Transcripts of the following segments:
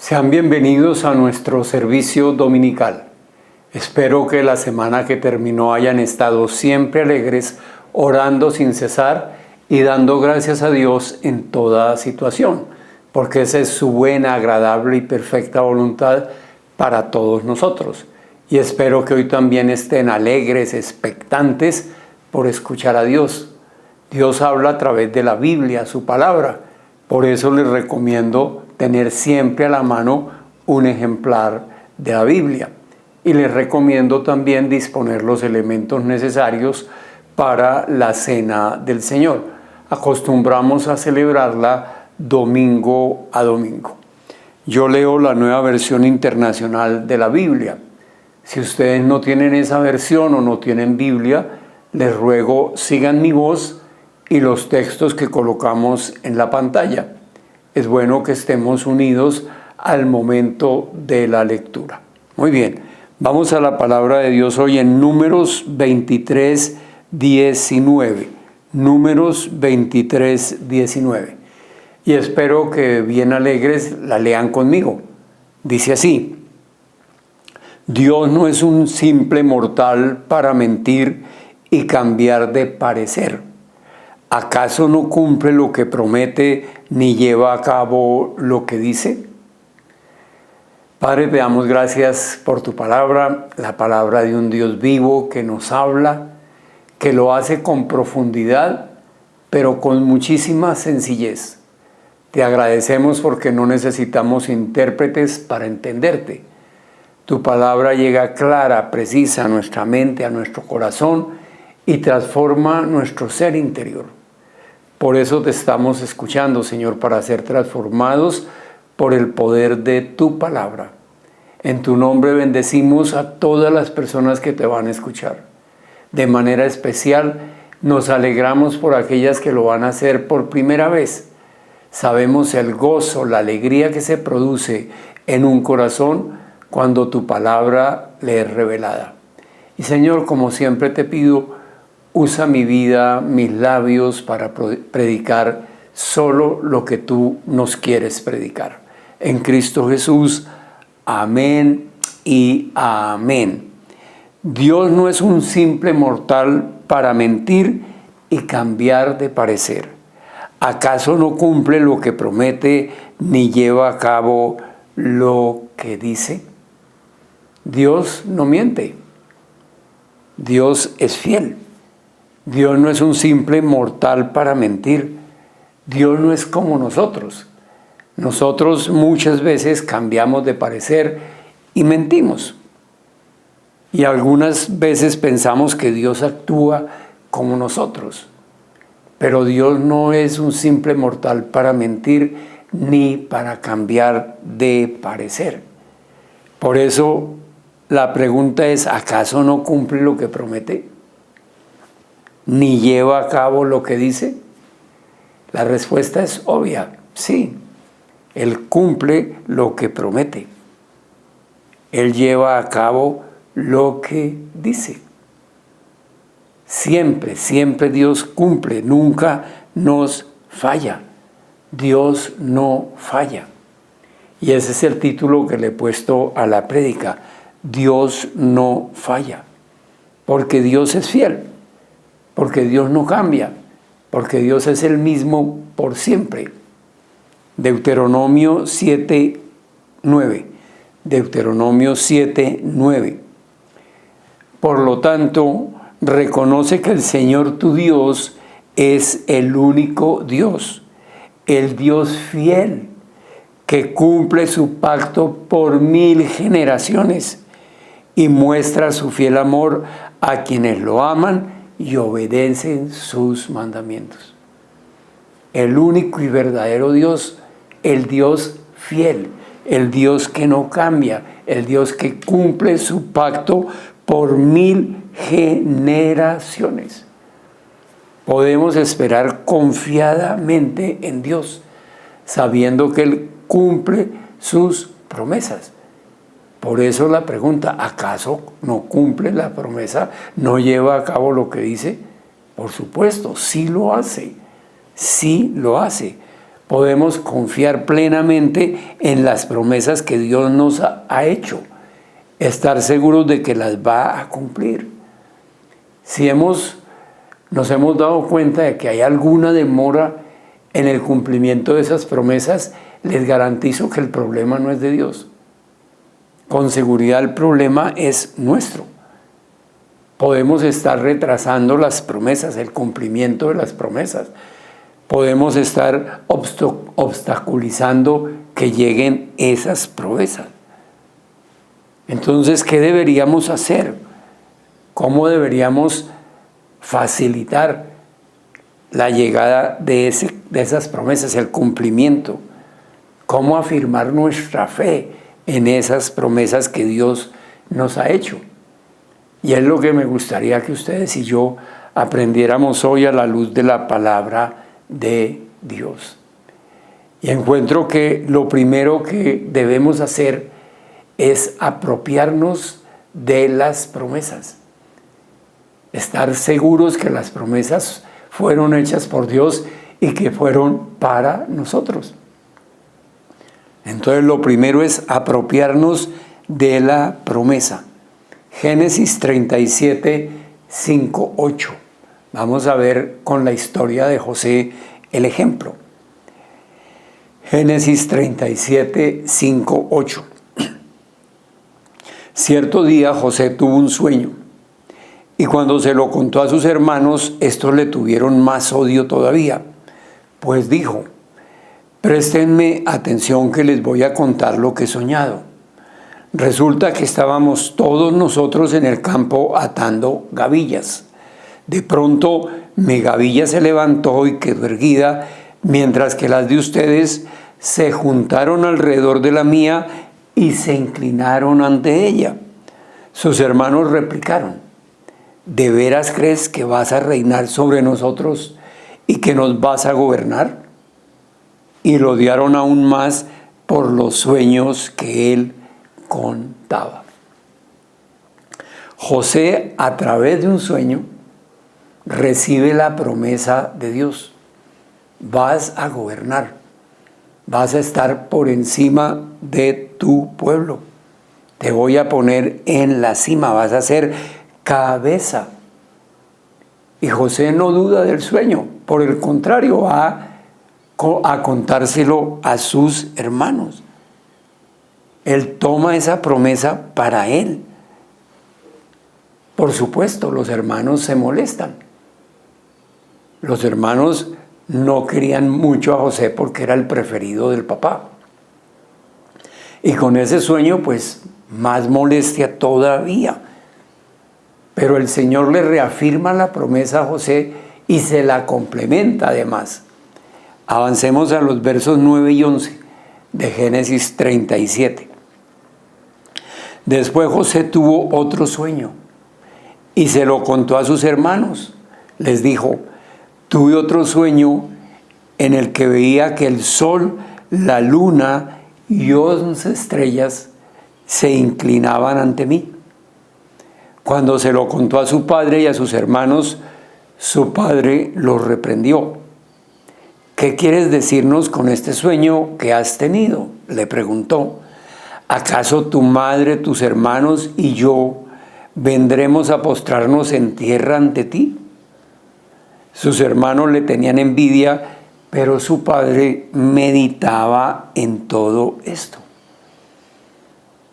Sean bienvenidos a nuestro servicio dominical. Espero que la semana que terminó hayan estado siempre alegres, orando sin cesar y dando gracias a Dios en toda situación, porque esa es su buena, agradable y perfecta voluntad para todos nosotros. Y espero que hoy también estén alegres, expectantes por escuchar a Dios. Dios habla a través de la Biblia, su palabra. Por eso les recomiendo tener siempre a la mano un ejemplar de la Biblia. Y les recomiendo también disponer los elementos necesarios para la Cena del Señor. Acostumbramos a celebrarla domingo a domingo. Yo leo la Nueva Versión Internacional de la Biblia. Si ustedes no tienen esa versión o no tienen Biblia, les ruego sigan mi voz y los textos que colocamos en la pantalla. Es bueno que estemos unidos al momento de la lectura. Muy bien, vamos a la palabra de Dios hoy en Números 23, 19. Números 23, 19. Y espero que bien alegres la lean conmigo. Dice así: Dios no es un simple mortal para mentir y cambiar de parecer. ¿Acaso no cumple lo que promete ni lleva a cabo lo que dice? Padre, te damos gracias por tu palabra, la palabra de un Dios vivo que nos habla, que lo hace con profundidad, pero con muchísima sencillez. Te agradecemos porque no necesitamos intérpretes para entenderte. Tu palabra llega clara, precisa a nuestra mente, a nuestro corazón y transforma nuestro ser interior. Por eso te estamos escuchando, Señor, para ser transformados por el poder de tu palabra. En tu nombre bendecimos a todas las personas que te van a escuchar. De manera especial, nos alegramos por aquellas que lo van a hacer por primera vez. Sabemos el gozo, la alegría que se produce en un corazón cuando tu palabra le es revelada. Y Señor, como siempre te pido, usa mi vida, mis labios para predicar solo lo que tú nos quieres predicar. En Cristo Jesús, amén y amén. Dios no es un simple mortal para mentir y cambiar de parecer. ¿Acaso no cumple lo que promete ni lleva a cabo lo que dice? Dios no miente. Dios es fiel. Dios no es un simple mortal para mentir. Dios no es como nosotros. Nosotros muchas veces cambiamos de parecer y mentimos. Y algunas veces pensamos que Dios actúa como nosotros. Pero Dios no es un simple mortal para mentir ni para cambiar de parecer. Por eso la pregunta es, ¿acaso no cumple lo que promete? ¿Ni lleva a cabo lo que dice? La respuesta es obvia, sí. Él cumple lo que promete. Él lleva a cabo lo que dice. Siempre, siempre Dios cumple, nunca nos falla. Dios no falla. Y ese es el título que le he puesto a la prédica. Dios no falla. Porque Dios es fiel. Porque Dios no cambia, porque Dios es el mismo por siempre. Deuteronomio 7:9. Deuteronomio 7:9. Por lo tanto, reconoce que el Señor tu Dios es el único Dios, el Dios fiel, que cumple su pacto por 1000 generaciones y muestra su fiel amor a quienes lo aman y obedecen sus mandamientos. El único y verdadero Dios, el Dios fiel, el Dios que no cambia, el Dios que cumple su pacto por 1000 generaciones. Podemos esperar confiadamente en Dios, sabiendo que Él cumple sus promesas. Por eso la pregunta, ¿acaso no cumple la promesa? ¿No lleva a cabo lo que dice? Por supuesto, sí lo hace. Sí lo hace. podemos confiar plenamente en las promesas que Dios nos ha hecho, estar seguros de que las va a cumplir. Si nos hemos dado cuenta de que hay alguna demora en el cumplimiento de esas promesas, les garantizo que el problema no es de Dios. Con seguridad el problema es nuestro. Podemos estar retrasando las promesas, el cumplimiento de las promesas. Podemos estar obstaculizando que lleguen esas promesas. Entonces, ¿qué deberíamos hacer? ¿Cómo deberíamos facilitar la llegada de esas promesas, el cumplimiento? ¿Cómo afirmar nuestra fe en esas promesas que Dios nos ha hecho? Y es lo que me gustaría que ustedes y yo aprendiéramos hoy a la luz de la palabra de Dios. Y encuentro que lo primero que debemos hacer es apropiarnos de las promesas. Estar seguros que las promesas fueron hechas por Dios y que fueron para nosotros. Entonces lo primero es apropiarnos de la promesa. Génesis 37, 5, 8. Vamos a ver con la historia de José el ejemplo. Génesis 37, 5, 8. Cierto día José tuvo un sueño, y cuando se lo contó a sus hermanos, estos le tuvieron más odio todavía, pues dijo: préstenme atención que les voy a contar lo que he soñado. Resulta que estábamos todos nosotros en el campo atando gavillas. De pronto mi gavilla se levantó y quedó erguida, mientras que las de ustedes se juntaron alrededor de la mía y se inclinaron ante ella. Sus hermanos replicaron: ¿de veras crees que vas a reinar sobre nosotros y que nos vas a gobernar? Y lo odiaron aún más por los sueños que él contaba. José, a través de un sueño, recibe la promesa de Dios. Vas a gobernar, vas a estar por encima de tu pueblo. Te voy a poner en la cima, vas a ser cabeza. Y José no duda del sueño, por el contrario, va a contárselo a sus hermanos. Él toma esa promesa para él. Por supuesto, los hermanos se molestan. Los hermanos no querían mucho a José porque era el preferido del papá. Y con ese sueño, pues, más molestia todavía. Pero el Señor le reafirma la promesa a José y se la complementa además. Avancemos a los versos 9 y 11 de Génesis 37. Después José tuvo otro sueño y se lo contó a sus hermanos. Les dijo: tuve otro sueño en el que veía que el sol, la luna y 11 estrellas se inclinaban ante mí. Cuando se lo contó a su padre y a sus hermanos, su padre los reprendió. ¿Qué quieres decirnos con este sueño que has tenido?, le preguntó. ¿Acaso tu madre, tus hermanos y yo vendremos a postrarnos en tierra ante ti? Sus hermanos le tenían envidia, pero su padre meditaba en todo esto.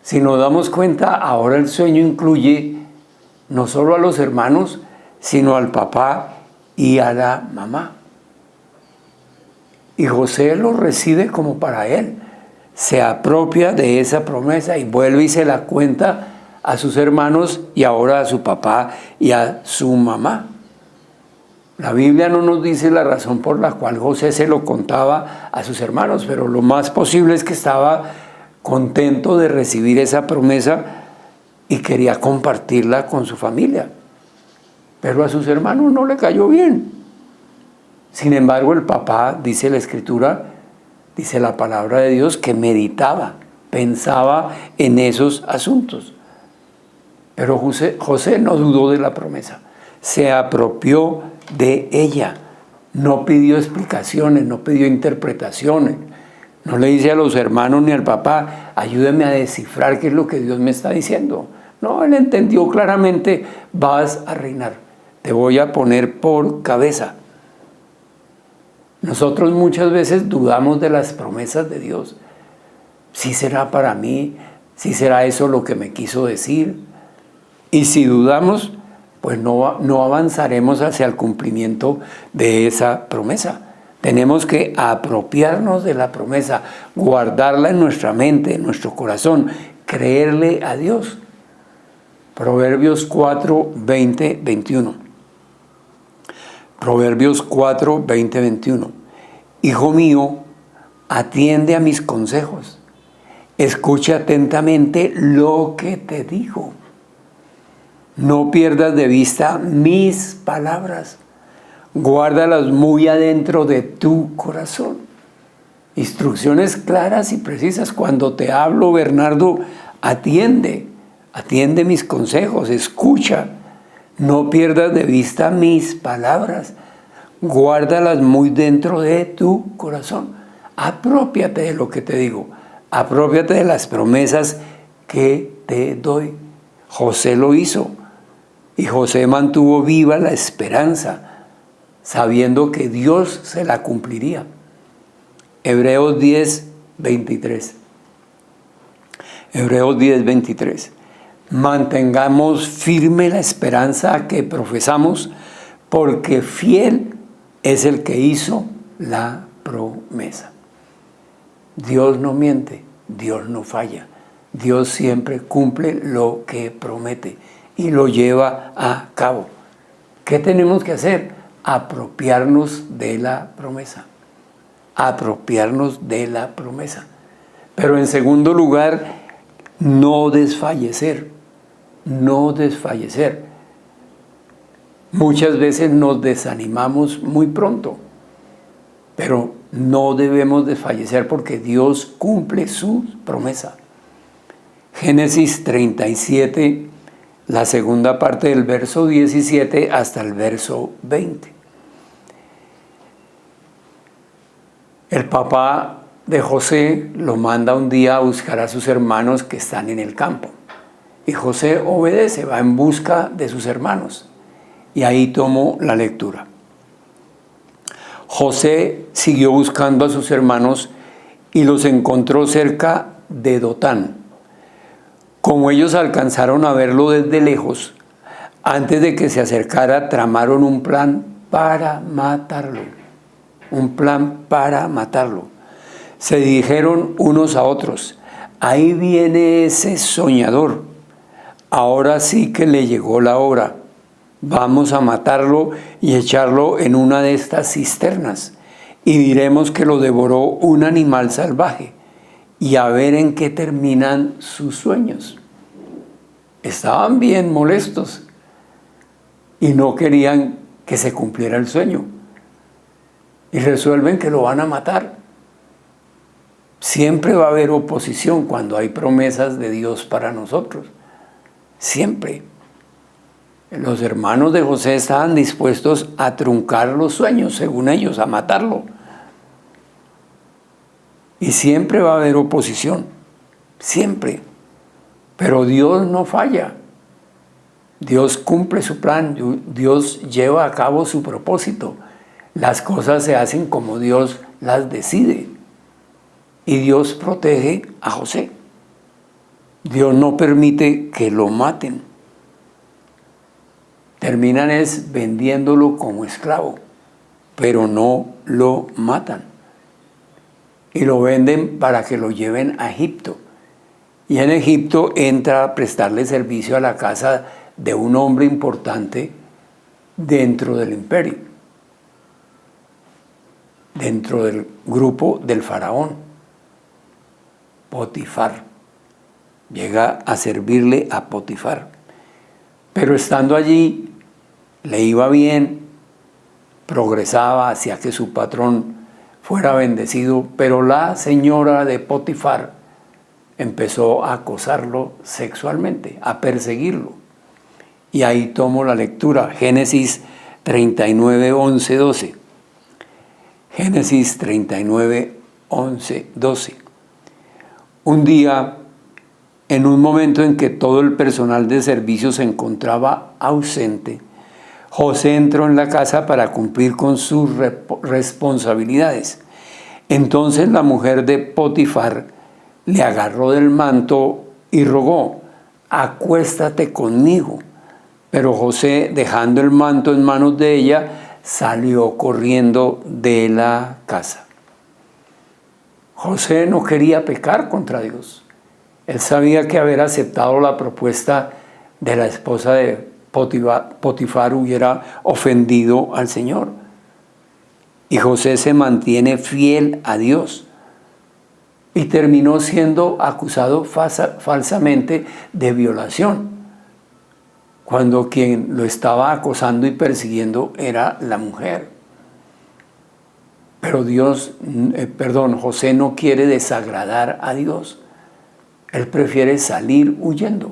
Si nos damos cuenta, ahora el sueño incluye no solo a los hermanos, sino al papá y a la mamá. Y José lo recibe como para él. Se apropia de esa promesa y vuelve y se la cuenta a sus hermanos y ahora a su papá y a su mamá. La Biblia no nos dice la razón por la cual José se lo contaba a sus hermanos, pero lo más posible es que estaba contento de recibir esa promesa y quería compartirla con su familia. Pero a sus hermanos no le cayó bien. Sin embargo, el papá, dice la Escritura, dice la palabra de Dios, que meditaba, pensaba en esos asuntos. Pero José no dudó de la promesa, se apropió de ella, No pidió explicaciones, no pidió interpretaciones. No le dice a los hermanos ni al papá, ayúdeme a descifrar qué es lo que Dios me está diciendo. No, él entendió claramente, vas a reinar, te voy a poner por cabeza. Nosotros muchas veces dudamos de las promesas de Dios. ¿Sí será para mí? ¿Sí será eso lo que me quiso decir? Y si dudamos, pues no avanzaremos hacia el cumplimiento de esa promesa. Tenemos que apropiarnos de la promesa, guardarla en nuestra mente, en nuestro corazón, creerle a Dios. Proverbios 4, 20, 21. Proverbios 4, 20, 21. Hijo mío, atiende a mis consejos. Escucha atentamente lo que te digo. No pierdas de vista mis palabras. Guárdalas muy adentro de tu corazón. Instrucciones claras y precisas. Cuando te hablo, Bernardo, atiende mis consejos, escucha. No pierdas de vista mis palabras. Guárdalas muy dentro de tu corazón. Apropiate de lo que te digo. Apropiate de las promesas que te doy. José lo hizo. Y José mantuvo viva la esperanza, sabiendo que Dios se la cumpliría. Hebreos 10, 23. Hebreos 10, 23. Mantengamos firme la esperanza que profesamos, porque fiel es el que hizo la promesa. Dios no miente, Dios no falla. Dios siempre cumple lo que promete y lo lleva a cabo. ¿Qué tenemos que hacer? Apropiarnos de la promesa. Apropiarnos de la promesa. Pero en segundo lugar, no desfallecer. No desfallecer. Muchas veces nos desanimamos muy pronto, pero no debemos desfallecer porque Dios cumple su promesa. Génesis 37, la segunda parte del verso 17 hasta el verso 20. El papá de José lo manda un día a buscar a sus hermanos que están en el campo. Y José obedece, va en busca de sus hermanos. Y ahí tomo la lectura. José siguió buscando a sus hermanos y los encontró cerca de Dotán. Como ellos alcanzaron a verlo desde lejos, antes de que se acercara, tramaron un plan para matarlo. Un plan para matarlo. Se dijeron unos a otros, ahí viene ese soñador. Ahora sí que le llegó la hora. Vamos a matarlo y echarlo en una de estas cisternas. Y diremos que lo devoró un animal salvaje. Y a ver en qué terminan sus sueños. Estaban bien molestos y no querían que se cumpliera el sueño. Y resuelven que lo van a matar. Siempre va a haber oposición cuando hay promesas de Dios para nosotros. Siempre. Los hermanos de José estaban dispuestos a truncar los sueños, según ellos, a matarlo. Y siempre va a haber oposición. Siempre. Pero Dios no falla. Dios cumple su plan. Dios lleva a cabo su propósito. Las cosas se hacen como Dios las decide. Y Dios protege a José. Dios no permite que lo maten. Terminan es vendiéndolo como esclavo, pero no lo matan. Y lo venden para que lo lleven a Egipto. Y en Egipto entra a prestarle servicio a la casa de un hombre importante dentro del imperio, dentro del grupo del faraón, Potifar. Llega a servirle a Potifar. Pero estando allí, le iba bien, progresaba hacia que su patrón fuera bendecido, pero la señora de Potifar empezó a acosarlo sexualmente, a perseguirlo. Y ahí tomo la lectura, Génesis 39, 11, 12. Génesis 39, 11, 12. Un día, en un momento en que todo el personal de servicio se encontraba ausente, José entró en la casa para cumplir con sus responsabilidades. Entonces la mujer de Potifar le agarró del manto y rogó: acuéstate conmigo. Pero José, dejando el manto en manos de ella, salió corriendo de la casa. José no quería pecar contra Dios. Él sabía que haber aceptado la propuesta de la esposa de Potifar hubiera ofendido al Señor. Y José se mantiene fiel a Dios. Y terminó siendo acusado falsamente de violación, cuando quien lo estaba acosando y persiguiendo era la mujer. Pero José no quiere desagradar a Dios. Él prefiere salir huyendo.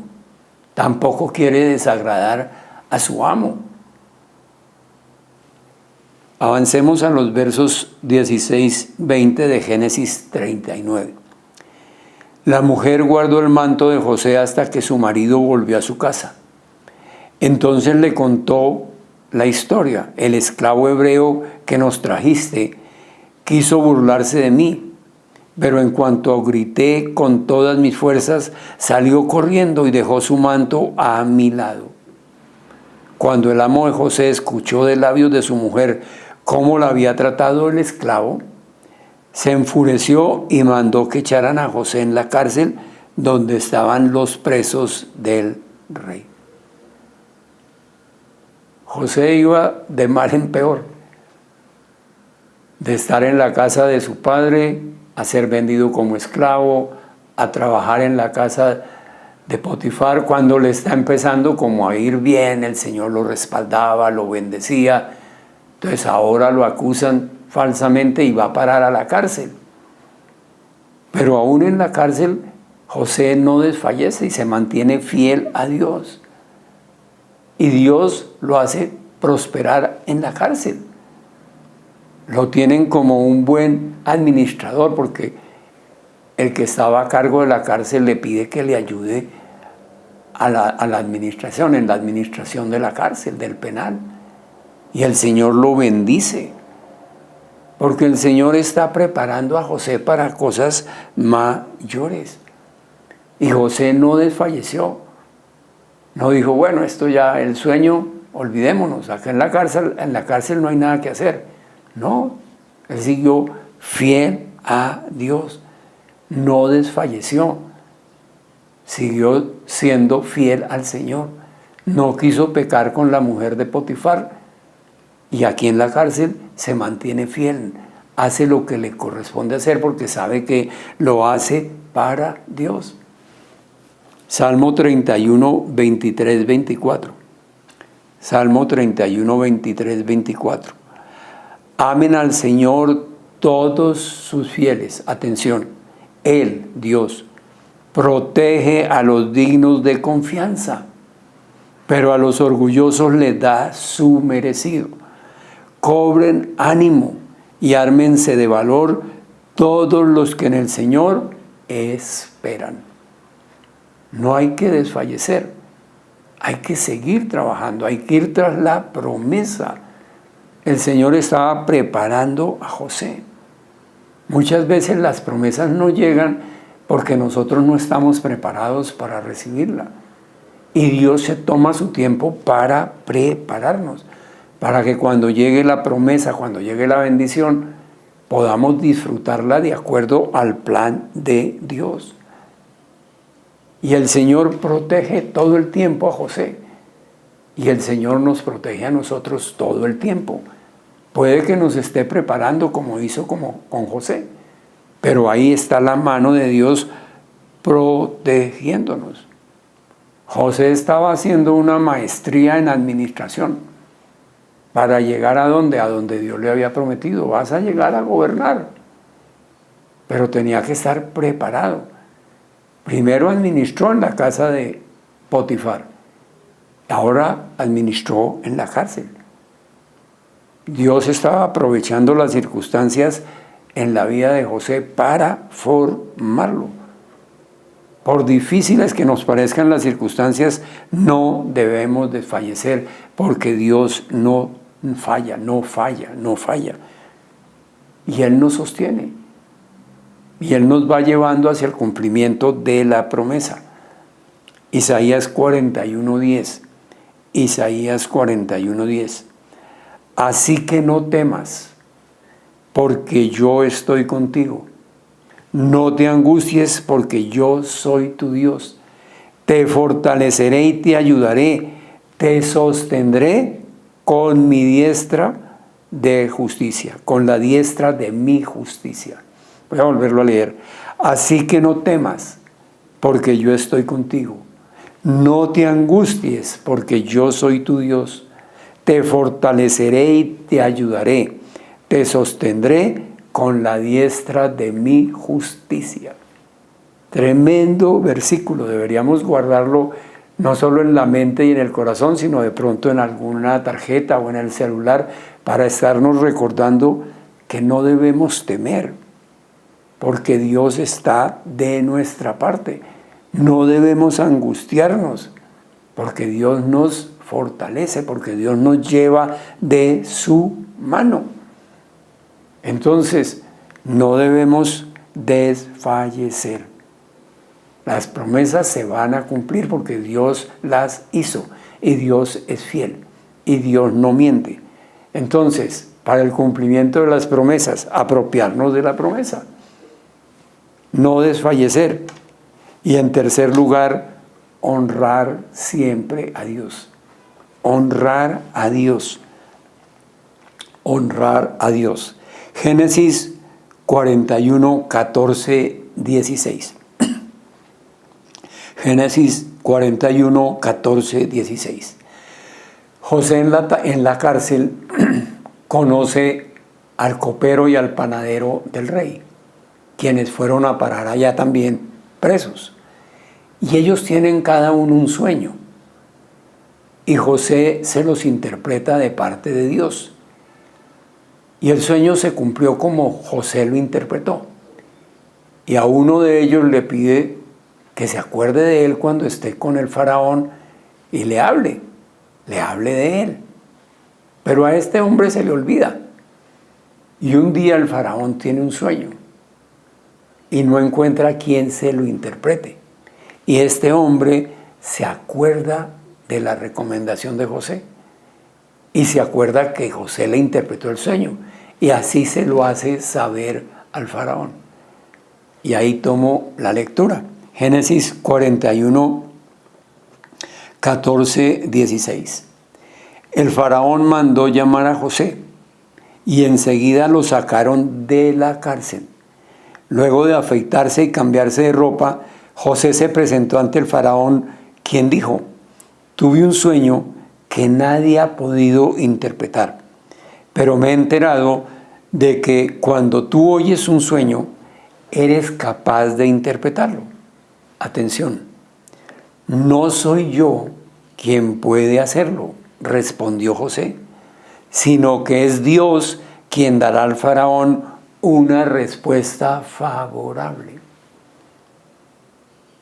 Tampoco quiere desagradar a su amo. Avancemos a los versos 16, 20 de Génesis 39. La mujer guardó el manto de José hasta que su marido volvió a su casa. Entonces le contó la historia: el esclavo hebreo que nos trajiste quiso burlarse de mí, pero en cuanto grité con todas mis fuerzas, salió corriendo y dejó su manto a mi lado. Cuando el amo de José escuchó de labios de su mujer cómo la había tratado el esclavo, se enfureció y mandó que echaran a José en la cárcel donde estaban los presos del rey. José iba de mal en peor, de estar en la casa de su padre, a ser vendido como esclavo, a trabajar en la casa de Potifar. Cuando le está empezando como a ir bien, el Señor lo respaldaba, lo bendecía. Entonces ahora lo acusan falsamente y va a parar a la cárcel. Pero aún en la cárcel, José no desfallece y se mantiene fiel a Dios. Y Dios lo hace prosperar en la cárcel. Lo tienen como un buen administrador, porque el que estaba a cargo de la cárcel le pide que le ayude a la administración, en la administración de la cárcel, del penal. Y el Señor lo bendice, porque el Señor está preparando a José para cosas mayores. Y José no desfalleció. No dijo, bueno, esto ya, el sueño, olvidémonos, acá en la cárcel no hay nada que hacer. No, él siguió fiel a Dios, no desfalleció, siguió siendo fiel al Señor, no quiso pecar con la mujer de Potifar, y aquí en la cárcel se mantiene fiel, hace lo que le corresponde hacer porque sabe que lo hace para Dios. Salmo 31, 23, 24. Salmo 31, 23, 24. Amen al Señor todos sus fieles. Atención, Él, Dios, protege a los dignos de confianza, pero a los orgullosos les da su merecido. Cobren ánimo y ármense de valor todos los que en el Señor esperan. No hay que desfallecer, hay que seguir trabajando, hay que ir tras la promesa. El Señor estaba preparando a José. Muchas veces las promesas no llegan porque nosotros no estamos preparados para recibirla. Y Dios se toma su tiempo para prepararnos, para que cuando llegue la promesa, cuando llegue la bendición, podamos disfrutarla de acuerdo al plan de Dios. Y el Señor protege todo el tiempo a José. Y el Señor nos protege a nosotros todo el tiempo. Puede que nos esté preparando como hizo con José, pero ahí está la mano de Dios protegiéndonos. José estaba haciendo una maestría en administración para llegar a donde Dios le había prometido. Vas a llegar a gobernar, pero tenía que estar preparado. Primero administró en la casa de Potifar, ahora administró en la cárcel. Dios estaba aprovechando las circunstancias en la vida de José para formarlo. Por difíciles que nos parezcan las circunstancias, no debemos desfallecer, porque Dios no falla, no falla, no falla. Y Él nos sostiene. Y Él nos va llevando hacia el cumplimiento de la promesa. Isaías 41:10. Isaías 41:10. Así que no temas, porque yo estoy contigo. No te angusties, porque yo soy tu Dios. Te fortaleceré y te ayudaré. Te sostendré con mi diestra de justicia, con la diestra de mi justicia. Voy a volverlo a leer. Así que no temas, porque yo estoy contigo. No te angusties, porque yo soy tu Dios. Te fortaleceré y te ayudaré. Te sostendré con la diestra de mi justicia. Tremendo versículo. Deberíamos guardarlo no solo en la mente y en el corazón, sino de pronto en alguna tarjeta o en el celular, para estarnos recordando que no debemos temer, porque Dios está de nuestra parte. No debemos angustiarnos, porque Dios nos fortalece, porque Dios nos lleva de su mano. Entonces, no debemos desfallecer. Las promesas se van a cumplir porque Dios las hizo, y Dios es fiel, y Dios no miente. Entonces, para el cumplimiento de las promesas, apropiarnos de la promesa, no desfallecer. Y en tercer lugar, honrar siempre a Dios. Honrar a Dios. Honrar a Dios. Génesis 41, 14, 16. Génesis 41, 14, 16. José en la cárcel conoce al copero y al panadero del rey, quienes fueron a parar allá también presos. Y ellos tienen cada uno un sueño. Y José se los interpreta de parte de Dios. Y el sueño se cumplió como José lo interpretó. Y a uno de ellos le pide que se acuerde de él cuando esté con el faraón y le hable de él. Pero a este hombre se le olvida. Y un día el faraón tiene un sueño y no encuentra quien se lo interprete. Y este hombre se acuerda de la recomendación de José y se acuerda que José le interpretó el sueño, y así se lo hace saber al faraón. Y ahí tomo la lectura. Génesis 41, 14, 16. El faraón mandó llamar a José y enseguida lo sacaron de la cárcel. Luego de afeitarse y cambiarse de ropa, José se presentó ante el faraón, quien dijo: tuve un sueño que nadie ha podido interpretar, pero me he enterado de que cuando tú oyes un sueño, eres capaz de interpretarlo. Atención, no soy yo quien puede hacerlo, respondió José, sino que es Dios quien dará al faraón una respuesta favorable.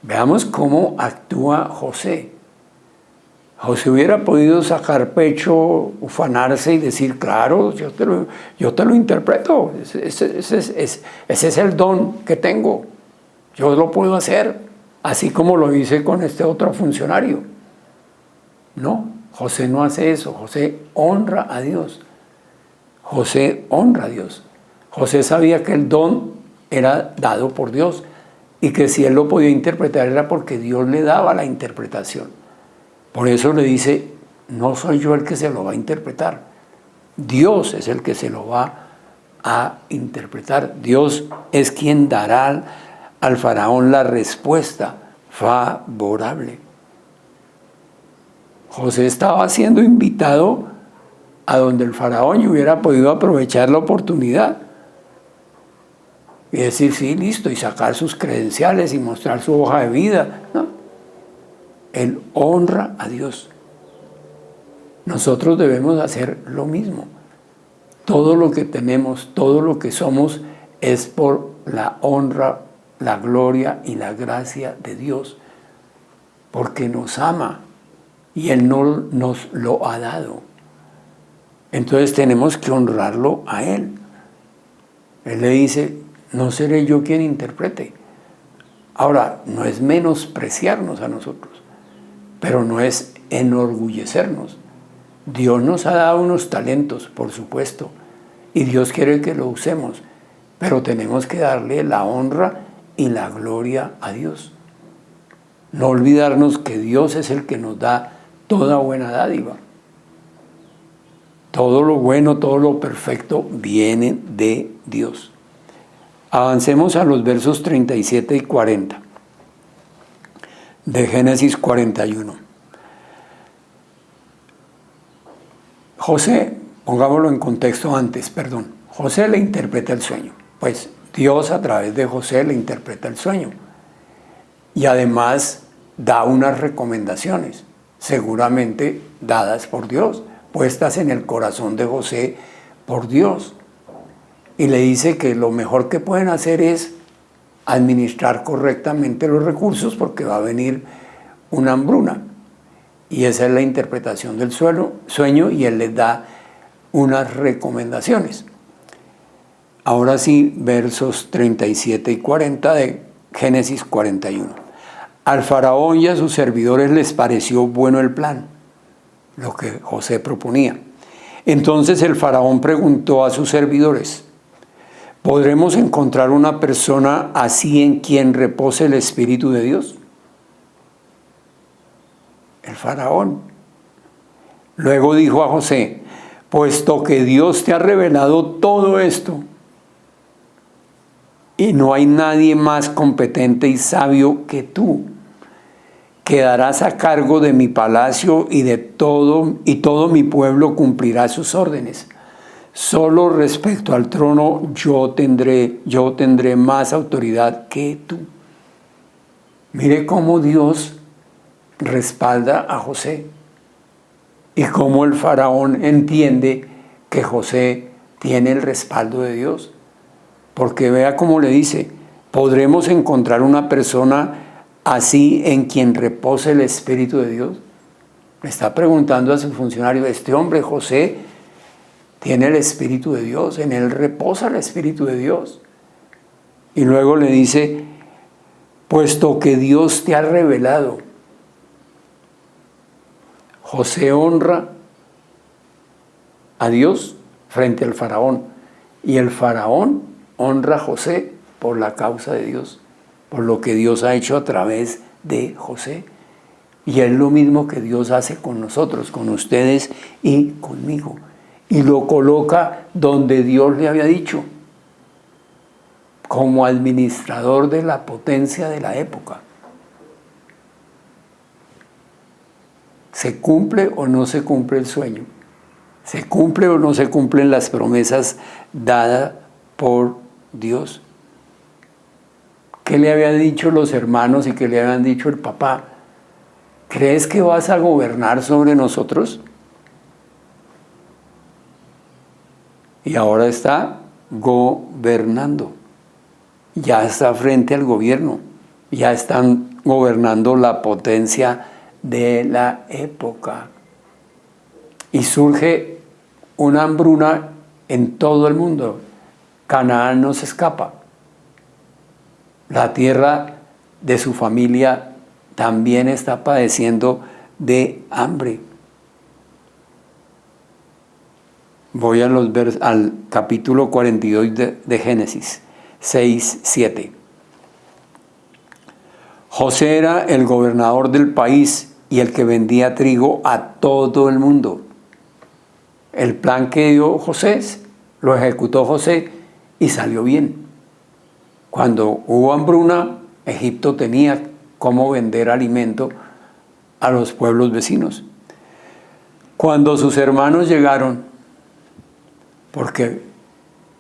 Veamos cómo actúa José. José hubiera podido sacar pecho, ufanarse y decir: claro, yo te lo interpreto, ese es el don que tengo, yo lo puedo hacer, así como lo hice con este otro funcionario. No, José no hace eso. José honra a Dios. José honra a Dios. José sabía que el don era dado por Dios y que si él lo podía interpretar era porque Dios le daba la interpretación. Por eso le dice: no soy yo el que se lo va a interpretar, Dios es el que se lo va a interpretar. Dios es quien dará al faraón la respuesta favorable. José estaba siendo invitado a donde el faraón, y hubiera podido aprovechar la oportunidad y decir: sí, listo, y sacar sus credenciales y mostrar su hoja de vida. No, él honra a Dios. Nosotros debemos hacer lo mismo. Todo lo que tenemos, todo lo que somos es por la honra, la gloria y la gracia de Dios, porque nos ama y Él nos lo ha dado. Entonces tenemos que honrarlo a Él. Él le dice, no seré yo quien interprete. Ahora, no es menospreciarnos a nosotros, pero no es enorgullecernos. Dios nos ha dado unos talentos, por supuesto, y Dios quiere que lo usemos, pero tenemos que darle la honra y la gloria a Dios. No olvidarnos que Dios es el que nos da toda buena dádiva. Todo lo bueno, todo lo perfecto viene de Dios. Avancemos a los versos 37 y 40 de Génesis 41. José, pongámoslo en contexto antes, perdón. José le interpreta el sueño. Pues Dios a través de José le interpreta el sueño. Y además da unas recomendaciones, seguramente dadas por Dios, puestas en el corazón de José por Dios. Y le dice que lo mejor que pueden hacer es administrar correctamente los recursos porque va a venir una hambruna. Y esa es la interpretación del sueño y él les da unas recomendaciones. Ahora sí, versos 37 y 40 de Génesis 41. Al faraón y a sus servidores les pareció bueno el plan, lo que José proponía. Entonces el faraón preguntó a sus servidores, ¿podremos encontrar una persona así en quien repose el Espíritu de Dios? El faraón. Luego dijo a José, puesto que Dios te ha revelado todo esto, y no hay nadie más competente y sabio que tú, quedarás a cargo de mi palacio y todo mi pueblo cumplirá sus órdenes. Solo respecto al trono yo tendré más autoridad que tú. Mire cómo Dios respalda a José y cómo el faraón entiende que José tiene el respaldo de Dios. Porque vea cómo le dice, ¿podremos encontrar una persona así en quien repose el Espíritu de Dios? Le está preguntando a su funcionario, este hombre José tiene el Espíritu de Dios, en él reposa el Espíritu de Dios. Y luego le dice, puesto que Dios te ha revelado. José honra a Dios frente al faraón y el faraón honra a José por la causa de Dios, por lo que Dios ha hecho a través de José. Y es lo mismo que Dios hace con nosotros, con ustedes y conmigo. Y lo coloca donde Dios le había dicho, como administrador de la potencia de la época. ¿Se cumple o no se cumple el sueño? ¿Se cumple o no se cumplen las promesas dadas por Dios? ¿Qué le habían dicho los hermanos y qué le habían dicho el papá? ¿Crees que vas a gobernar sobre nosotros? Y ahora está gobernando. Ya está frente al gobierno. Ya están gobernando la potencia de la época. Y surge una hambruna en todo el mundo. Canaán no se escapa. La tierra de su familia también está padeciendo de hambre. Voy al capítulo 42 de Génesis, 6, 7. José era el gobernador del país y el que vendía trigo a todo el mundo. El plan que dio José, lo ejecutó José y salió bien. Cuando hubo hambruna, Egipto tenía cómo vender alimento a los pueblos vecinos. Cuando sus hermanos llegaron, porque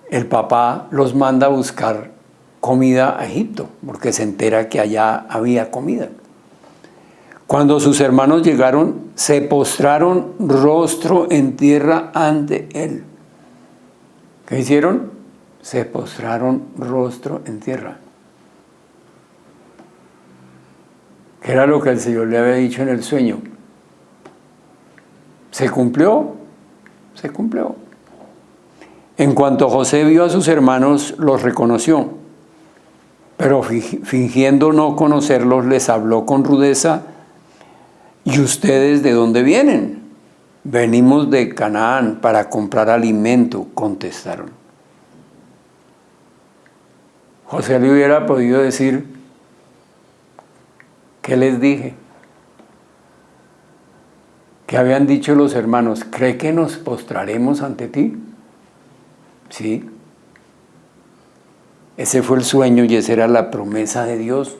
el papá los manda a buscar comida a Egipto, porque se entera que allá había comida. Cuando sus hermanos llegaron, se postraron rostro en tierra ante él. ¿Qué hicieron? Se postraron rostro en tierra. ¿Qué era lo que el Señor le había dicho en el sueño? ¿Se cumplió? Se cumplió. En cuanto José vio a sus hermanos, los reconoció, pero fingiendo no conocerlos, les habló con rudeza. ¿Y ustedes de dónde vienen? Venimos de Canaán para comprar alimento, contestaron. José le hubiera podido decir, ¿qué les dije? ¿Qué habían dicho los hermanos? ¿Cree que nos postraremos ante ti? Sí. Ese fue el sueño y esa era la promesa de Dios.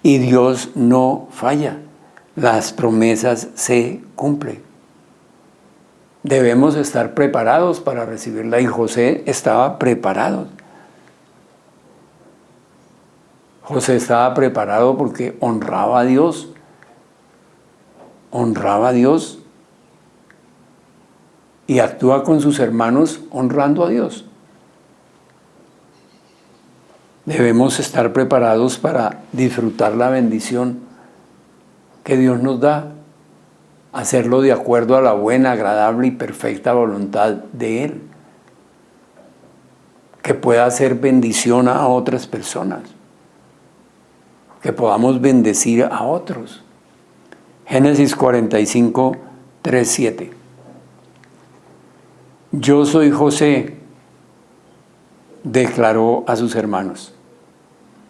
Y Dios no falla. Las promesas se cumplen. Debemos estar preparados para recibirla. Y José estaba preparado. José estaba preparado porque honraba a Dios. Honraba a Dios. Y actúa con sus hermanos honrando a Dios. Debemos estar preparados para disfrutar la bendición que Dios nos da, hacerlo de acuerdo a la buena, agradable y perfecta voluntad de Él, que pueda hacer bendición a otras personas, que podamos bendecir a otros. Génesis 45, 3, 7. Yo soy José, declaró a sus hermanos.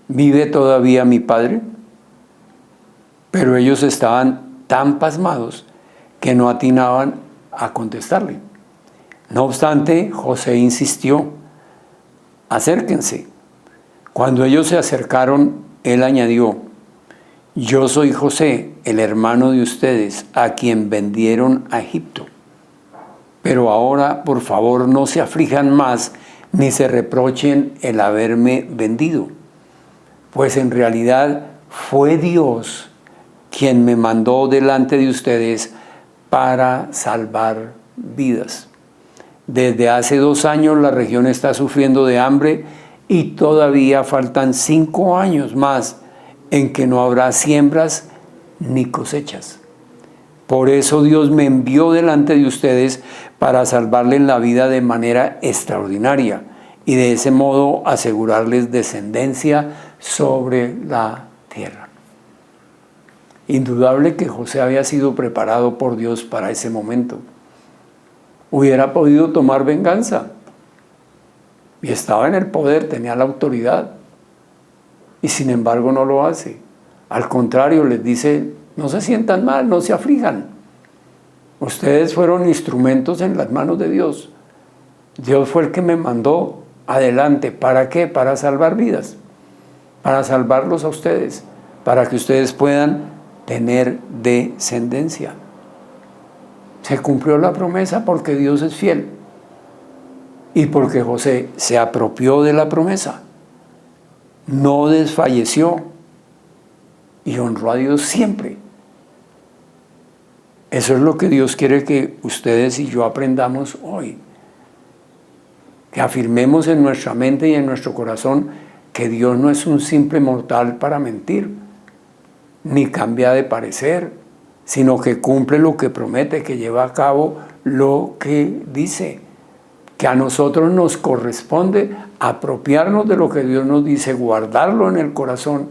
¿Vive todavía mi padre? Pero ellos estaban tan pasmados que no atinaban a contestarle. No obstante, José insistió, acérquense. Cuando ellos se acercaron, él añadió, yo soy José, el hermano de ustedes, a quien vendieron a Egipto. Pero ahora, por favor, no se aflijan más ni se reprochen el haberme vendido, pues en realidad fue Dios quien me mandó delante de ustedes para salvar vidas. Desde hace 2 años la región está sufriendo de hambre y todavía faltan 5 años más en que no habrá siembras ni cosechas. Por eso Dios me envió delante de ustedes para salvarles la vida de manera extraordinaria y de ese modo asegurarles descendencia sobre la tierra. Indudable que José había sido preparado por Dios para ese momento. Hubiera podido tomar venganza y estaba en el poder, tenía la autoridad y sin embargo no lo hace. Al contrario, les dice, no se sientan mal, no se aflijan. Ustedes fueron instrumentos en las manos de Dios. Dios fue el que me mandó adelante. ¿Para qué? Para salvar vidas. Para salvarlos a ustedes. Para que ustedes puedan tener descendencia. Se cumplió la promesa porque Dios es fiel. Y porque José se apropió de la promesa. No desfalleció. Y honró a Dios siempre. Eso es lo que Dios quiere que ustedes y yo aprendamos hoy. Que afirmemos en nuestra mente y en nuestro corazón que Dios no es un simple mortal para mentir, ni cambia de parecer, sino que cumple lo que promete, que lleva a cabo lo que dice. Que a nosotros nos corresponde apropiarnos de lo que Dios nos dice, guardarlo en el corazón,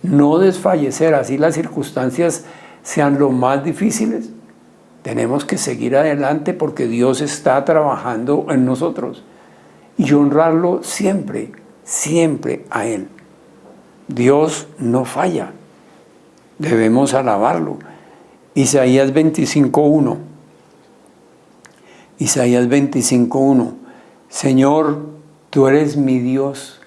no desfallecer, así las circunstancias sean lo más difíciles. Tenemos que seguir adelante porque Dios está trabajando en nosotros y honrarlo siempre, siempre a Él. Dios no falla, debemos alabarlo. Isaías 25:1. Isaías 25:1. Señor, tú eres mi Dios.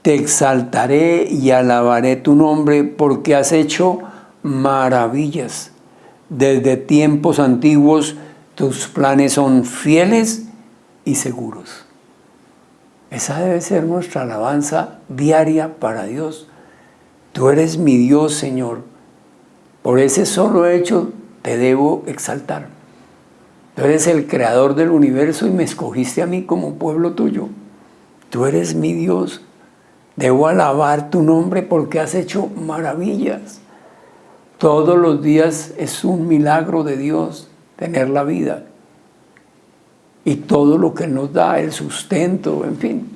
Te exaltaré y alabaré tu nombre porque has hecho maravillas. Desde tiempos antiguos tus planes son fieles y seguros. Esa debe ser nuestra alabanza diaria para Dios. Tú eres mi Dios, Señor. Por ese solo hecho te debo exaltar. Tú eres el creador del universo y me escogiste a mí como pueblo tuyo. Tú eres mi Dios. Debo alabar tu nombre porque has hecho maravillas. Todos los días es un milagro de Dios tener la vida. Y todo lo que nos da, el sustento, en fin.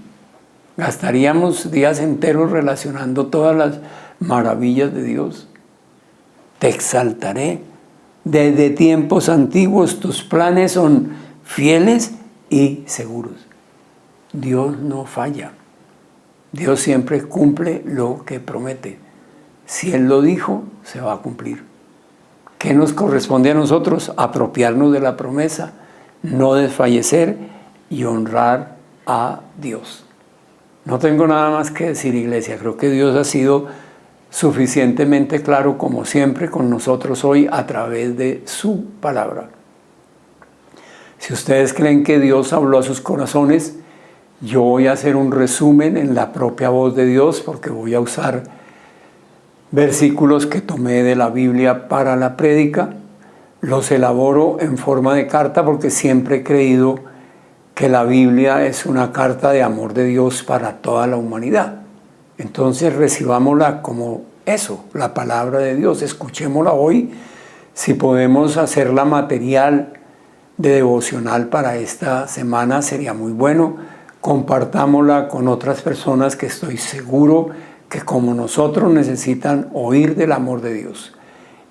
Gastaríamos días enteros relacionando todas las maravillas de Dios. Te exaltaré. Desde tiempos antiguos tus planes son fieles y seguros. Dios no falla. Dios siempre cumple lo que promete. Si Él lo dijo, se va a cumplir. ¿Qué nos corresponde a nosotros? Apropiarnos de la promesa, no desfallecer y honrar a Dios. No tengo nada más que decir, iglesia. Creo que Dios ha sido suficientemente claro, como siempre, con nosotros hoy a través de su palabra. Si ustedes creen que Dios habló a sus corazones, yo voy a hacer un resumen en la propia voz de Dios, porque voy a usar versículos que tomé de la Biblia para la prédica. Los elaboro en forma de carta porque siempre he creído que la Biblia es una carta de amor de Dios para toda la humanidad. Entonces recibámosla como eso, la palabra de Dios. Escuchémosla hoy. Si podemos hacerla material de devocional para esta semana, sería muy bueno. Compartámosla con otras personas que estoy seguro que como nosotros necesitan oír del amor de Dios.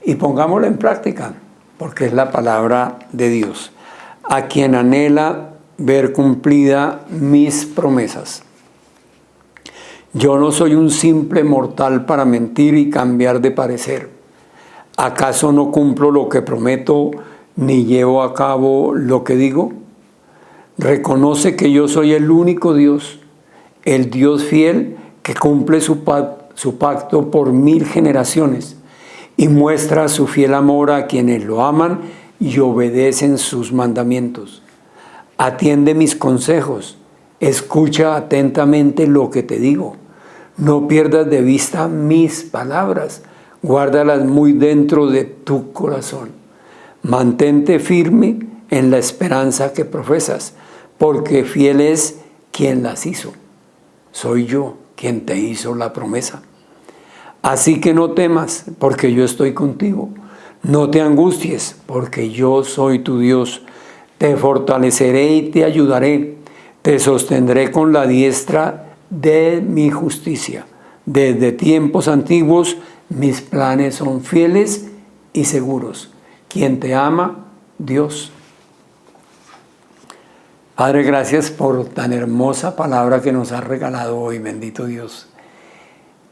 Y pongámosla en práctica, porque es la palabra de Dios. A quien anhela ver cumplida mis promesas. Yo no soy un simple mortal para mentir y cambiar de parecer. ¿Acaso no cumplo lo que prometo ni llevo a cabo lo que digo? Reconoce que yo soy el único Dios, el Dios fiel que cumple su pacto por 1000 generaciones y muestra su fiel amor a quienes lo aman y obedecen sus mandamientos. Atiende mis consejos, escucha atentamente lo que te digo. No pierdas de vista mis palabras, guárdalas muy dentro de tu corazón. Mantente firme en la esperanza que profesas, porque fiel es quien las hizo. Soy yo quien te hizo la promesa. Así que no temas, porque yo estoy contigo. No te angusties, porque yo soy tu Dios. Te fortaleceré y te ayudaré. Te sostendré con la diestra de mi justicia. Desde tiempos antiguos mis planes son fieles y seguros. Quien te ama, Dios. Padre, gracias por tan hermosa palabra que nos has regalado hoy, bendito Dios.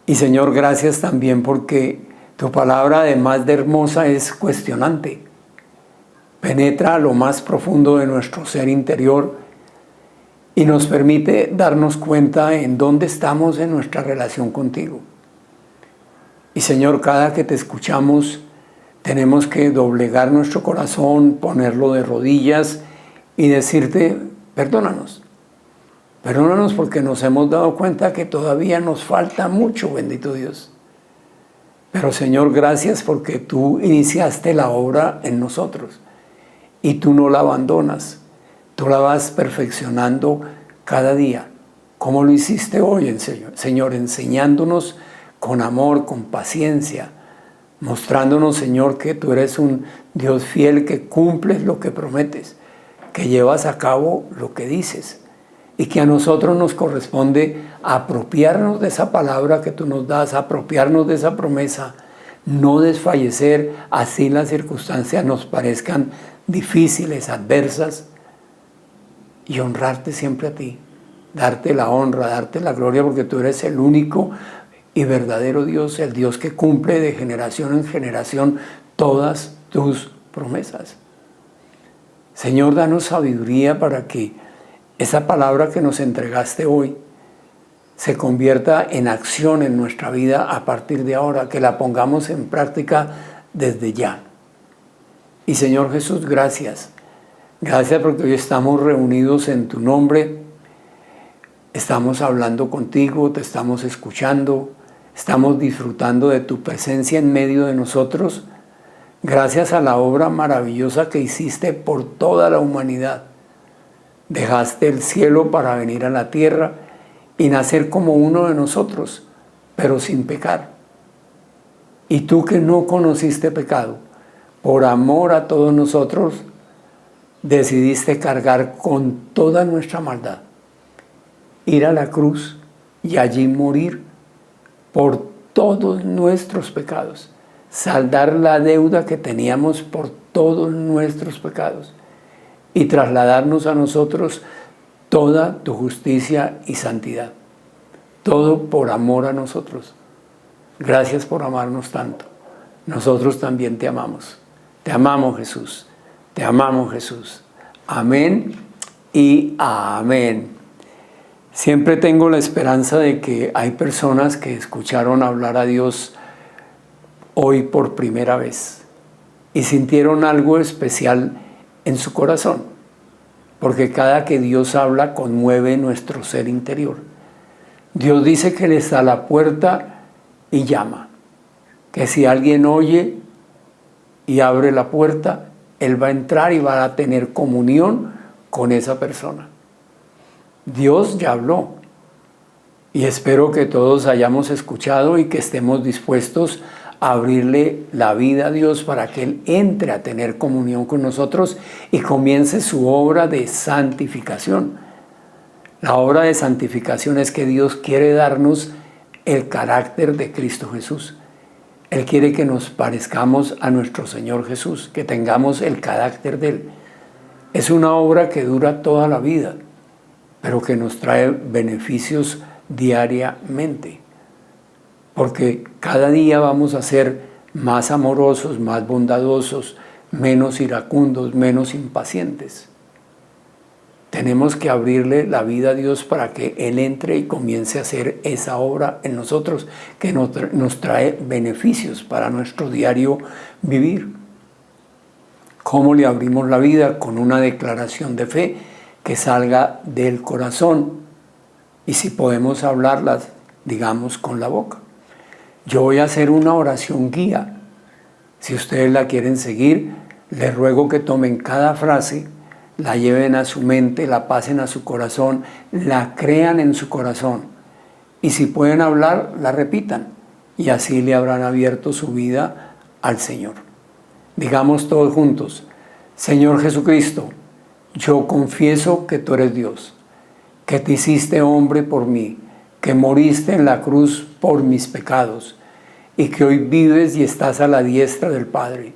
Y Señor, gracias también porque tu palabra, además de hermosa, es cuestionante. Penetra a lo más profundo de nuestro ser interior y nos permite darnos cuenta en dónde estamos en nuestra relación contigo. Y Señor, cada que te escuchamos, tenemos que doblegar nuestro corazón, ponerlo de rodillas y decirte, perdónanos. Perdónanos porque nos hemos dado cuenta que todavía nos falta mucho, bendito Dios. Pero Señor, gracias porque tú iniciaste la obra en nosotros y tú no la abandonas. Tú la vas perfeccionando cada día, como lo hiciste hoy, Señor, enseñándonos con amor, con paciencia, mostrándonos, Señor, que tú eres un Dios fiel, que cumples lo que prometes, que llevas a cabo lo que dices, y que a nosotros nos corresponde apropiarnos de esa palabra que tú nos das, apropiarnos de esa promesa, no desfallecer, así las circunstancias nos parezcan difíciles, adversas, y honrarte siempre a ti, darte la honra, darte la gloria, porque tú eres el único y verdadero Dios, el Dios que cumple de generación en generación todas tus promesas. Señor, danos sabiduría para que esa palabra que nos entregaste hoy se convierta en acción en nuestra vida a partir de ahora, que la pongamos en práctica desde ya. Y Señor Jesús, gracias. Gracias porque hoy estamos reunidos en tu nombre, estamos hablando contigo, te estamos escuchando, estamos disfrutando de tu presencia en medio de nosotros. Gracias a la obra maravillosa que hiciste por toda la humanidad. Dejaste el cielo para venir a la tierra y nacer como uno de nosotros, pero sin pecar. Y tú que no conociste pecado, por amor a todos nosotros, decidiste cargar con toda nuestra maldad, ir a la cruz y allí morir por todos nuestros pecados, saldar la deuda que teníamos por todos nuestros pecados y trasladarnos a nosotros toda tu justicia y santidad. Todo por amor a nosotros. Gracias por amarnos tanto. Nosotros también te amamos. Te amamos, Jesús. Te amamos, Jesús. Amén y amén. Siempre tengo la esperanza de que hay personas que escucharon hablar a Dios hoy por primera vez y sintieron algo especial en su corazón, porque cada que Dios habla conmueve nuestro ser interior. Dios dice que Él está a la puerta y llama, que si alguien oye y abre la puerta, Él va a entrar y va a tener comunión con esa persona. Dios ya habló y espero que todos hayamos escuchado y que estemos dispuestos a abrirle la vida a Dios para que Él entre a tener comunión con nosotros y comience su obra de santificación. La obra de santificación es que Dios quiere darnos el carácter de Cristo Jesús. Él quiere que nos parezcamos a nuestro Señor Jesús, que tengamos el carácter de Él. Es una obra que dura toda la vida, pero que nos trae beneficios diariamente. Porque cada día vamos a ser más amorosos, más bondadosos, menos iracundos, menos impacientes. Tenemos que abrirle la vida a Dios para que Él entre y comience a hacer esa obra en nosotros que nos trae beneficios para nuestro diario vivir. ¿Cómo le abrimos la vida? Con una declaración de fe que salga del corazón. Y si podemos hablarlas, digamos con la boca. Yo voy a hacer una oración guía. Si ustedes la quieren seguir, les ruego que tomen cada frase, la lleven a su mente, la pasen a su corazón, la crean en su corazón. Y si pueden hablar, la repitan. Y así le habrán abierto su vida al Señor. Digamos todos juntos: Señor Jesucristo, yo confieso que tú eres Dios, que te hiciste hombre por mí, que moriste en la cruz por mis pecados y que hoy vives y estás a la diestra del Padre.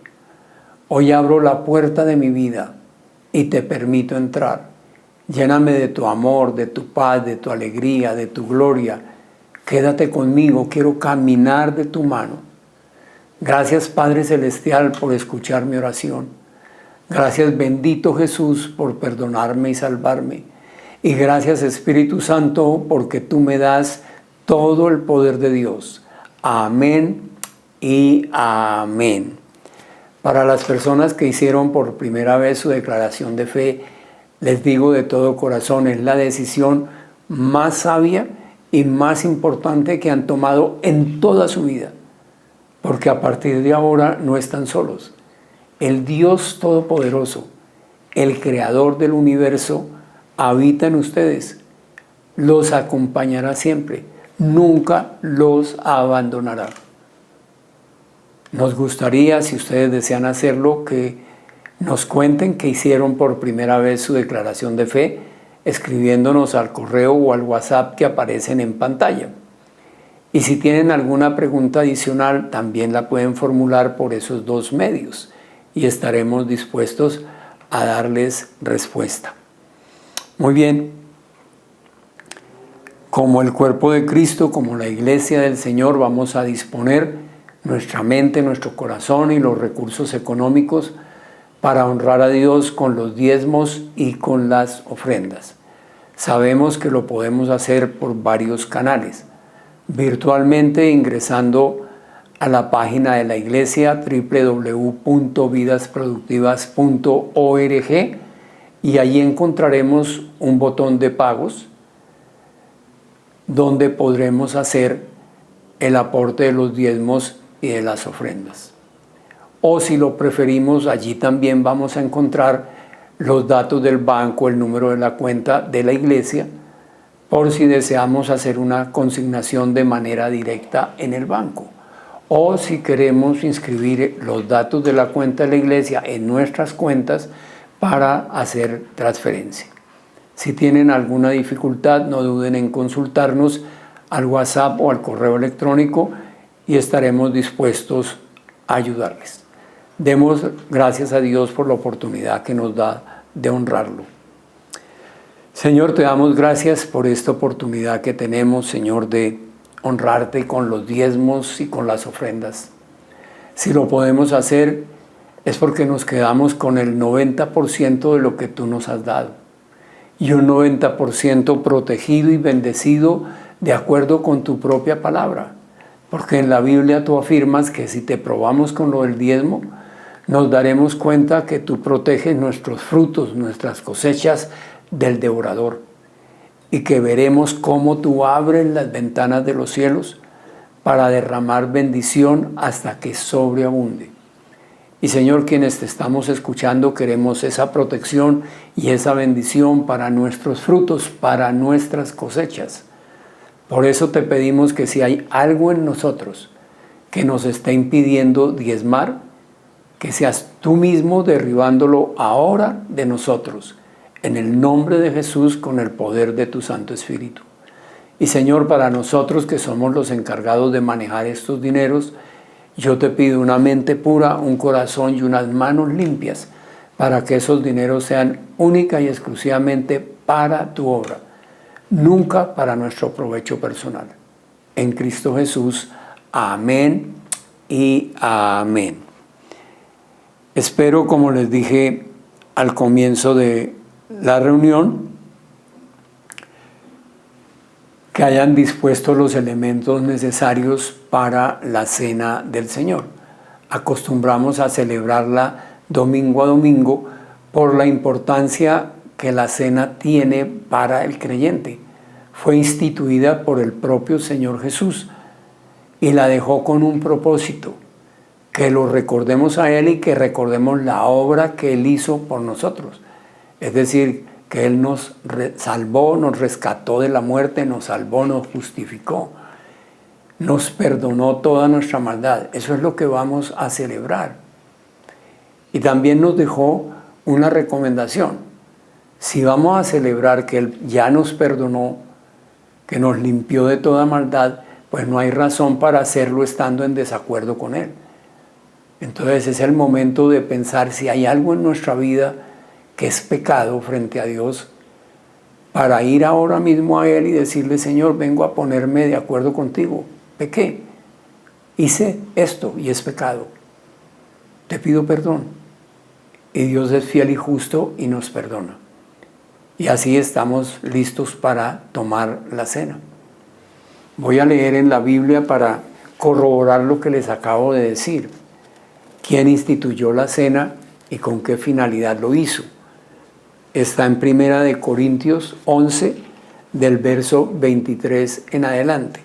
Hoy abro la puerta de mi vida y te permito entrar. Lléname de tu amor, de tu paz, de tu alegría, de tu gloria. Quédate conmigo, quiero caminar de tu mano. Gracias, Padre Celestial, por escuchar mi oración. Gracias, bendito Jesús, por perdonarme y salvarme. Y gracias, Espíritu Santo, porque tú me das todo el poder de Dios. Amén y amén. Para las personas que hicieron por primera vez su declaración de fe, les digo de todo corazón, es la decisión más sabia y más importante que han tomado en toda su vida. Porque a partir de ahora no están solos. El Dios Todopoderoso, el Creador del universo, habita en ustedes. Los acompañará siempre. Nunca los abandonará. Nos gustaría, si ustedes desean hacerlo, que nos cuenten que hicieron por primera vez su declaración de fe, escribiéndonos al correo o al WhatsApp que aparecen en pantalla. Y si tienen alguna pregunta adicional, también la pueden formular por esos dos medios y estaremos dispuestos a darles respuesta. Muy bien. Como el cuerpo de Cristo, como la iglesia del Señor, vamos a disponer nuestra mente, nuestro corazón y los recursos económicos para honrar a Dios con los diezmos y con las ofrendas. Sabemos que lo podemos hacer por varios canales. Virtualmente ingresando a la página de la iglesia www.vidasproductivas.org y allí encontraremos un botón de pagos donde podremos hacer el aporte de los diezmos y de las ofrendas. o si lo preferimos, allí también vamos a encontrar los datos del banco, el número de la cuenta de la iglesia, por si deseamos hacer una consignación de manera directa en el banco. O si queremos inscribir los datos de la cuenta de la iglesia en nuestras cuentas para hacer transferencia. Si tienen alguna dificultad, no duden en consultarnos al WhatsApp o al correo electrónico y estaremos dispuestos a ayudarles. Demos gracias a Dios por la oportunidad que nos da de honrarlo. Señor, te damos gracias por esta oportunidad que tenemos, Señor, de honrarte con los diezmos y con las ofrendas. Si lo podemos hacer es porque nos quedamos con el 90% de lo que tú nos has dado y un 90% protegido y bendecido de acuerdo con tu propia palabra. Porque en la Biblia tú afirmas que si te probamos con lo del diezmo, nos daremos cuenta que tú proteges nuestros frutos, nuestras cosechas del devorador, y que veremos cómo tú abres las ventanas de los cielos para derramar bendición hasta que sobreabunde. Y Señor, quienes te estamos escuchando, queremos esa protección y esa bendición para nuestros frutos, para nuestras cosechas. Por eso te pedimos que si hay algo en nosotros que nos está impidiendo diezmar, que seas tú mismo derribándolo ahora de nosotros, en el nombre de Jesús, con el poder de tu Santo Espíritu. Y Señor, para nosotros que somos los encargados de manejar estos dineros, yo te pido una mente pura, un corazón y unas manos limpias, para que esos dineros sean única y exclusivamente para tu obra, nunca para nuestro provecho personal. En Cristo Jesús, amén y amén. Espero, como les dije al comienzo de la reunión, que hayan dispuesto los elementos necesarios para la cena del Señor. Acostumbramos a celebrarla domingo a domingo por la importancia que la cena tiene para el creyente. Fue instituida por el propio Señor Jesús y la dejó con un propósito: que lo recordemos a Él y que recordemos la obra que Él hizo por nosotros. Es decir, que Él nos salvó, nos rescató de la muerte, nos salvó, nos justificó, nos perdonó toda nuestra maldad. Eso es lo que vamos a celebrar. Y también nos dejó una recomendación. Si vamos a celebrar que Él ya nos perdonó, que nos limpió de toda maldad, pues no hay razón para hacerlo estando en desacuerdo con Él. Entonces es el momento de pensar si hay algo en nuestra vida que es pecado frente a Dios, para ir ahora mismo a Él y decirle: Señor, vengo a ponerme de acuerdo contigo. Pequé, hice esto y es pecado. Te pido perdón. Y Dios es fiel y justo y nos perdona. Y así estamos listos para tomar la cena. Voy a leer en la Biblia para corroborar lo que les acabo de decir. ¿Quién instituyó la cena y con qué finalidad lo hizo? Está en 1 Corintios 11, del verso 23 en adelante.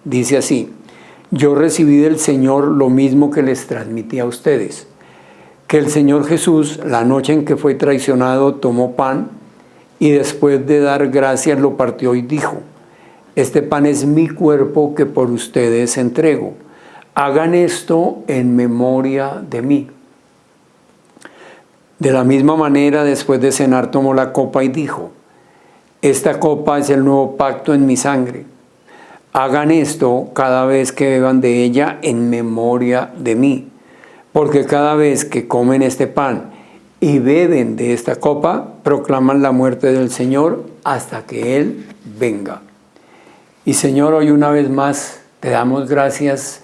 Dice así: yo recibí del Señor lo mismo que les transmití a ustedes, que el Señor Jesús, la noche en que fue traicionado, tomó pan y después de dar gracias lo partió y dijo: este pan es mi cuerpo que por ustedes entrego. Hagan esto en memoria de mí. De la misma manera, después de cenar, tomó la copa y dijo: esta copa es el nuevo pacto en mi sangre. Hagan esto cada vez que beban de ella en memoria de mí. Porque cada vez que comen este pan y beben de esta copa, proclaman la muerte del Señor hasta que Él venga. Y Señor, hoy una vez más te damos gracias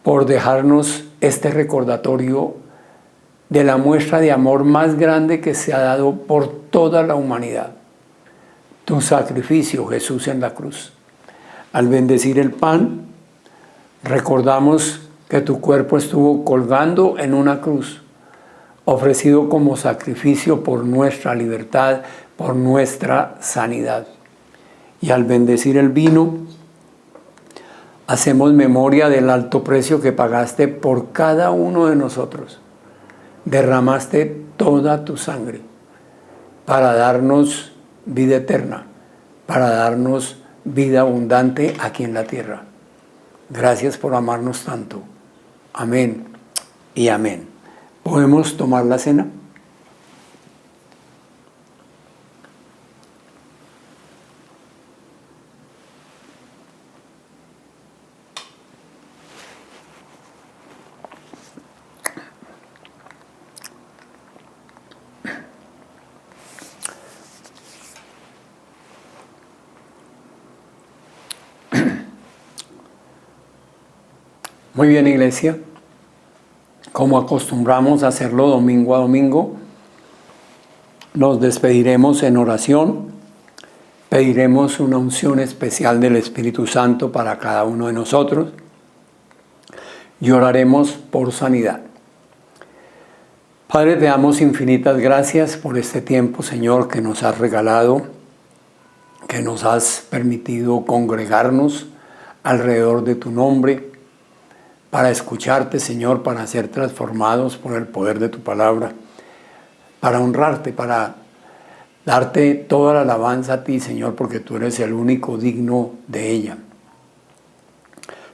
por dejarnos este recordatorio de la muestra de amor más grande que se ha dado por toda la humanidad. Tu sacrificio, Jesús, en la cruz. Al bendecir el pan, recordamos que tu cuerpo estuvo colgando en una cruz, ofrecido como sacrificio por nuestra libertad, por nuestra sanidad. Y al bendecir el vino, hacemos memoria del alto precio que pagaste por cada uno de nosotros. Derramaste toda tu sangre para darnos vida eterna, para darnos vida abundante aquí en la tierra. Gracias por amarnos tanto. Amén y amén. ¿Podemos tomar la cena? Muy bien, iglesia. Como acostumbramos a hacerlo domingo a domingo, nos despediremos en oración, pediremos una unción especial del Espíritu Santo para cada uno de nosotros y oraremos por sanidad. Padre, te damos infinitas gracias por este tiempo, Señor, que nos has regalado, que nos has permitido congregarnos alrededor de tu nombre, para escucharte, Señor, para ser transformados por el poder de tu palabra, para honrarte, para darte toda la alabanza a ti, Señor, porque tú eres el único digno de ella.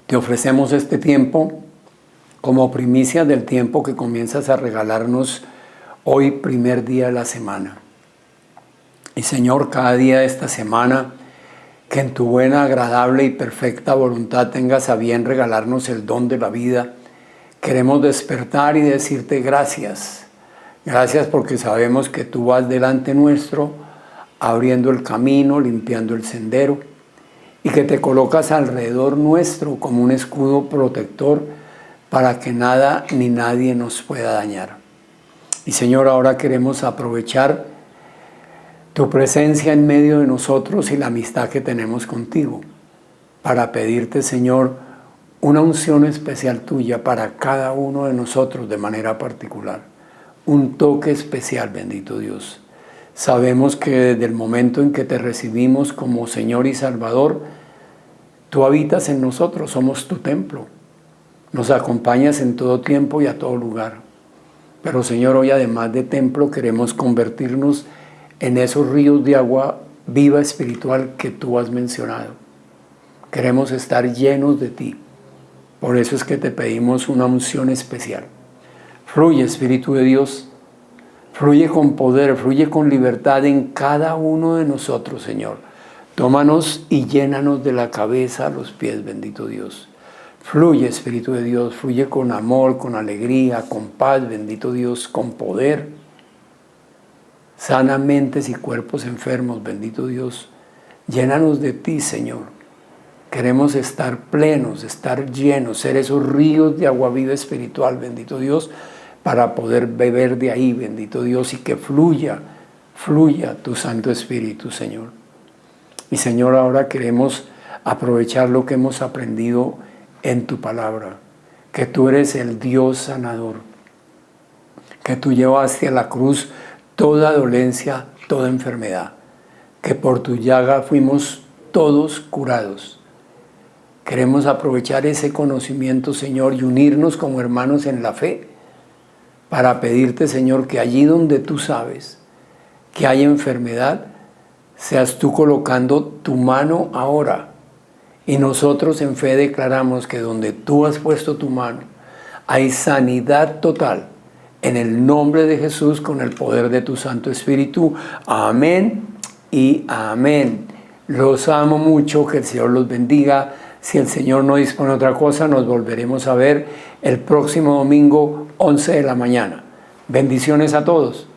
Te ofrecemos este tiempo como primicia del tiempo que comienzas a regalarnos hoy, primer día de la semana. Y Señor, cada día de esta semana, que en tu buena, agradable y perfecta voluntad tengas a bien regalarnos el don de la vida. Queremos despertar y decirte gracias. Gracias porque sabemos que tú vas delante nuestro, abriendo el camino, limpiando el sendero, y que te colocas alrededor nuestro como un escudo protector para que nada ni nadie nos pueda dañar. Y Señor, ahora queremos aprovechar tu presencia en medio de nosotros y la amistad que tenemos contigo, para pedirte, Señor, una unción especial tuya para cada uno de nosotros de manera particular. Un toque especial, bendito Dios. Sabemos que desde el momento en que te recibimos como Señor y Salvador, tú habitas en nosotros, somos tu templo. Nos acompañas en todo tiempo y a todo lugar. Pero Señor, hoy además de templo queremos convertirnos en esos ríos de agua viva espiritual que tú has mencionado. Queremos estar llenos de ti. Por eso es que te pedimos una unción especial. Fluye, Espíritu de Dios. Fluye con poder, fluye con libertad en cada uno de nosotros, Señor. Tómanos y llénanos de la cabeza a los pies, bendito Dios. Fluye, Espíritu de Dios. Fluye con amor, con alegría, con paz, bendito Dios, con poder. Sana mentes y cuerpos enfermos, bendito Dios. Llénanos de ti, Señor. Queremos estar plenos, estar llenos, ser esos ríos de agua viva espiritual, bendito Dios, para poder beber de ahí, bendito Dios, y que fluya tu Santo Espíritu, Señor. Y Señor, ahora queremos aprovechar lo que hemos aprendido en tu palabra, que tú eres el Dios sanador, que tú llevaste a la cruz toda dolencia, toda enfermedad, que por tu llaga fuimos todos curados. Queremos aprovechar ese conocimiento, Señor, y unirnos como hermanos en la fe, para pedirte, Señor, que allí donde tú sabes que hay enfermedad, seas tú colocando tu mano ahora. Y nosotros en fe declaramos que donde tú has puesto tu mano, hay sanidad total. En el nombre de Jesús, con el poder de tu Santo Espíritu. Amén y amén. Los amo mucho, que el Señor los bendiga. Si el Señor no dispone otra cosa, nos volveremos a ver el próximo domingo, 11 de la mañana. Bendiciones a todos.